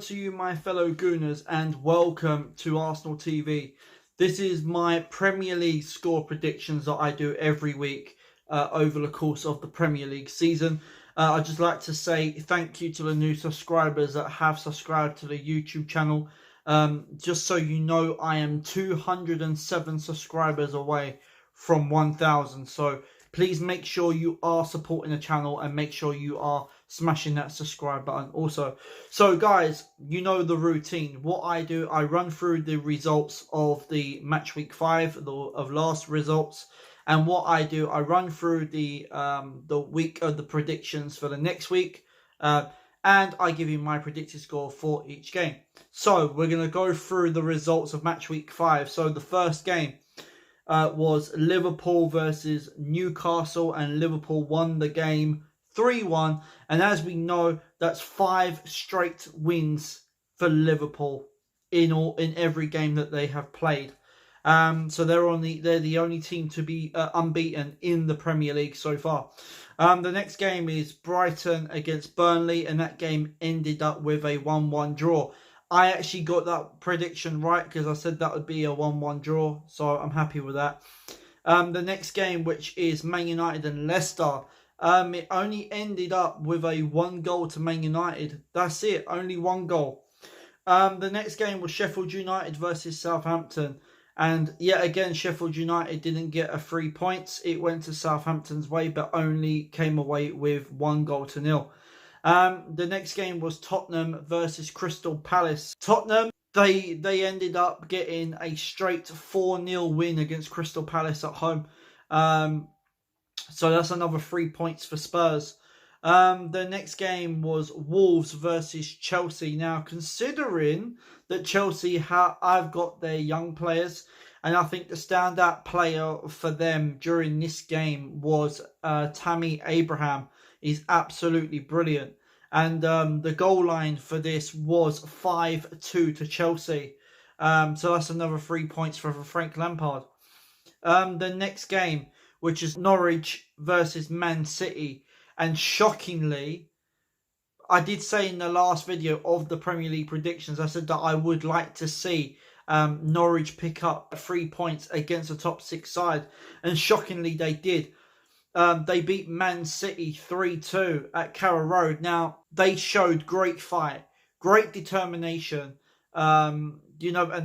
to you, my fellow Gooners, and welcome to Arsenal TV. This is my Premier League score predictions that I do every week over the course of the Premier League season. I'd just like to say thank you to the new subscribers that have subscribed to the YouTube channel. Just so you know, I am 207 subscribers away from 1,000. So please make sure you are supporting the channel and make sure you are smashing that subscribe button also. So guys, you know the routine. What I do, I run through the results of the match week 5 of last results. And what I do, I run through the week of the predictions for the next week. And I give you my predicted score for each game. So we're going to go through the results of match week 5. So the first game was Liverpool versus Newcastle, and Liverpool won the game 3-1. And as we know, that's 5 straight wins for Liverpool in every game that they have played. So they're the only team to be unbeaten in the Premier League so far. The next game is Brighton against Burnley, and that game ended up with a 1-1 draw. I actually got that prediction right because I said that would be a 1-1 draw, so I'm happy with that. The next game, which is Man United and Leicester, it only ended up with a 1 goal to Man United. That's it, only 1 goal. The next game was Sheffield United versus Southampton. And yet again, Sheffield United didn't get a 3 points. It went to Southampton's way, but only came away with 1 goal to 0. The next game was Tottenham versus Crystal Palace. Tottenham, they ended up getting a straight 4-0 win against Crystal Palace at home. So that's another 3 points for Spurs. The next game was Wolves versus Chelsea. Now, considering that Chelsea I've got their young players, and I think the standout player for them during this game was Tammy Abraham. He's absolutely brilliant. And the goal line for this was 5-2 to Chelsea. So that's another 3 points for Frank Lampard. The next game, which is Norwich versus Man City. And shockingly, I did say in the last video of the Premier League predictions, I said that I would like to see Norwich pick up 3 points against the top 6 side. And shockingly, they did. They beat Man City 3-2 at Carrow Road. Now, they showed great fight, great determination, and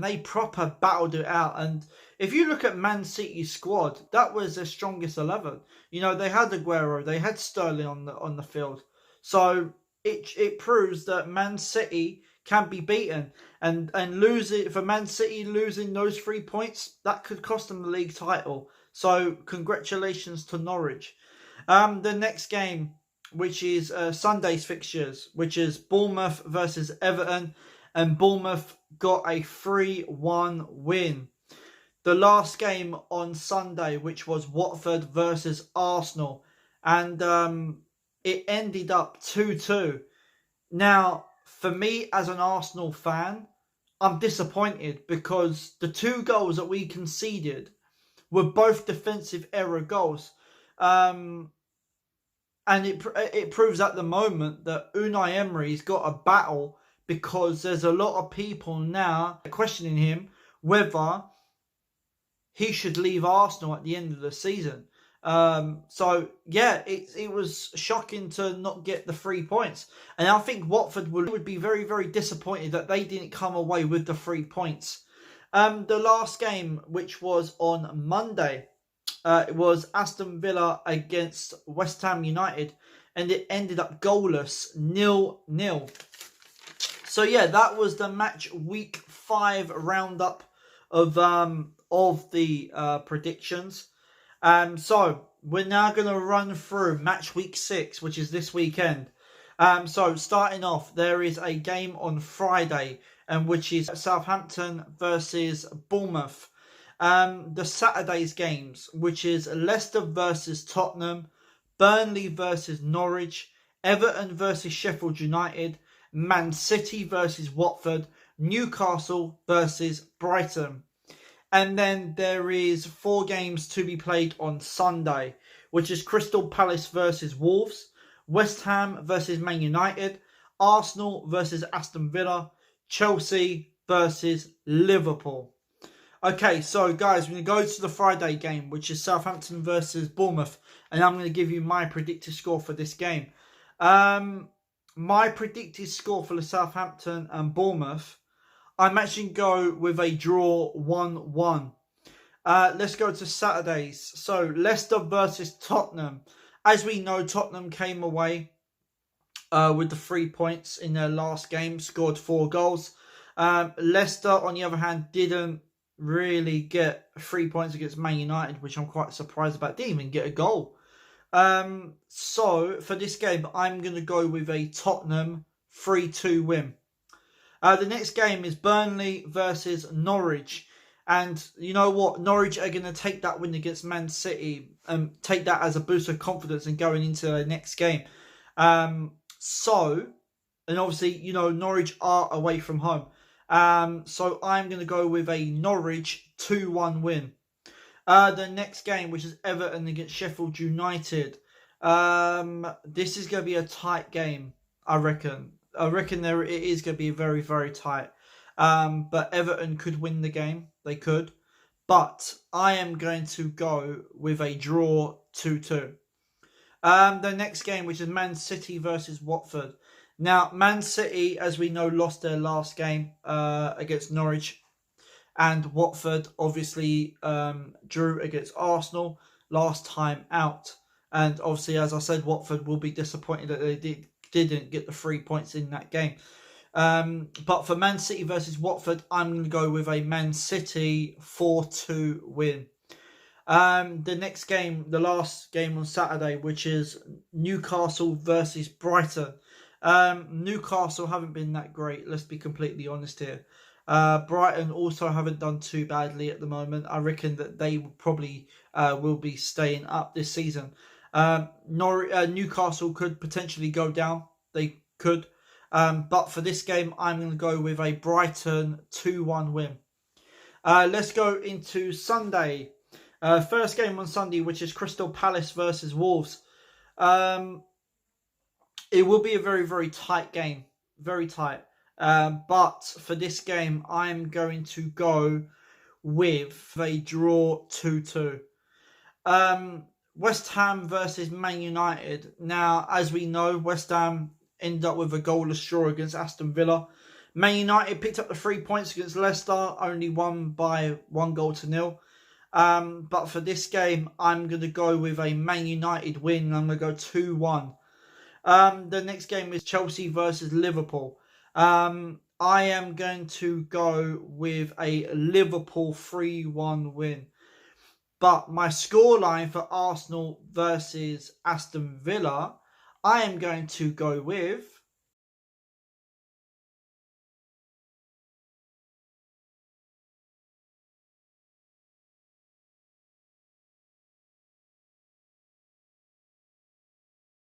they proper battled it out. And if you look at Man City's squad, that was their strongest 11. They had Aguero, they had Sterling on the field. So it proves that Man City can be beaten, and for Man City losing those 3 points, that could cost them the league title. So congratulations to Norwich. The next game, which is Sunday's fixtures, which is Bournemouth versus Everton, and Bournemouth got a 3-1 win. The last game on Sunday, which was Watford versus Arsenal, and it ended up 2-2. Now, for me as an Arsenal fan, I'm disappointed because the 2 goals that we conceded were both defensive error goals. And it proves at the moment that Unai Emery's got a battle, because there's a lot of people now questioning him whether he should leave Arsenal at the end of the season. So yeah, it was shocking to not get the 3 points. And I think Watford would be very, very disappointed that they didn't come away with the 3 points. The last game, which was on Monday, it was Aston Villa against West Ham United, and it ended up goalless, 0-0. So yeah, that was the match week 5 roundup of the predictions. So we're now going to run through match week 6, which is this weekend. So starting off, there is a game on Friday, which is Southampton versus Bournemouth. The Saturday's games, which is Leicester versus Tottenham, Burnley versus Norwich, Everton versus Sheffield United, Man City versus Watford, Newcastle versus Brighton. And then there is 4 games to be played on Sunday, which is Crystal Palace versus Wolves, West Ham versus Man United, Arsenal versus Aston Villa, Chelsea versus Liverpool. Okay, so guys, we're going to go to the Friday game, which is Southampton versus Bournemouth, and I'm going to give you my predicted score for this game. My predicted score for the Southampton and Bournemouth, I'm actually going to go with a draw 1-1. Let's go to Saturdays. So, Leicester versus Tottenham. As we know, Tottenham came away with the 3 points in their last game, scored 4 goals. Leicester, on the other hand, didn't really get 3 points against Man United, which I'm quite surprised about. Didn't even get a goal. So, for this game, I'm going to go with a Tottenham 3-2 win. The next game is Burnley versus Norwich. And you know what? Norwich are going to take that win against Man City and take that as a boost of confidence and going into the next game. And obviously, Norwich are away from home. So I'm going to go with a Norwich 2-1 win. The next game, which is Everton against Sheffield United. This is going to be a tight game, I reckon. It is going to be very, very tight. But Everton could win the game. They could. But I am going to go with a draw 2-2. The next game, which is Man City versus Watford. Now, Man City, as we know, lost their last game against Norwich. And Watford obviously drew against Arsenal last time out. And obviously, as I said, Watford will be disappointed that they didn't get the 3 points in that game. But for Man City versus Watford, I'm going to go with a Man City 4-2 win. The next game, the last game on Saturday, which is Newcastle versus Brighton. Newcastle haven't been that great, let's be completely honest here. Brighton also haven't done too badly at the moment. I reckon that they probably will be staying up this season. Newcastle could potentially go down. They could. But for this game, I'm going to go with a Brighton 2-1 win. Let's go into Sunday. First game on Sunday, which is Crystal Palace versus Wolves. It will be a very, very tight game. Very tight. But for this game, I'm going to go with a draw 2-2. West Ham versus Man United. Now, as we know, West Ham ended up with a goalless draw against Aston Villa. Man United picked up the 3 points against Leicester, only won by 1-0. But for this game, I'm going to go with a Man United win. I'm going to go 2-1. The next game is Chelsea versus Liverpool. I am going to go with a Liverpool 3-1 win. But my scoreline for Arsenal versus Aston Villa, I am going to go with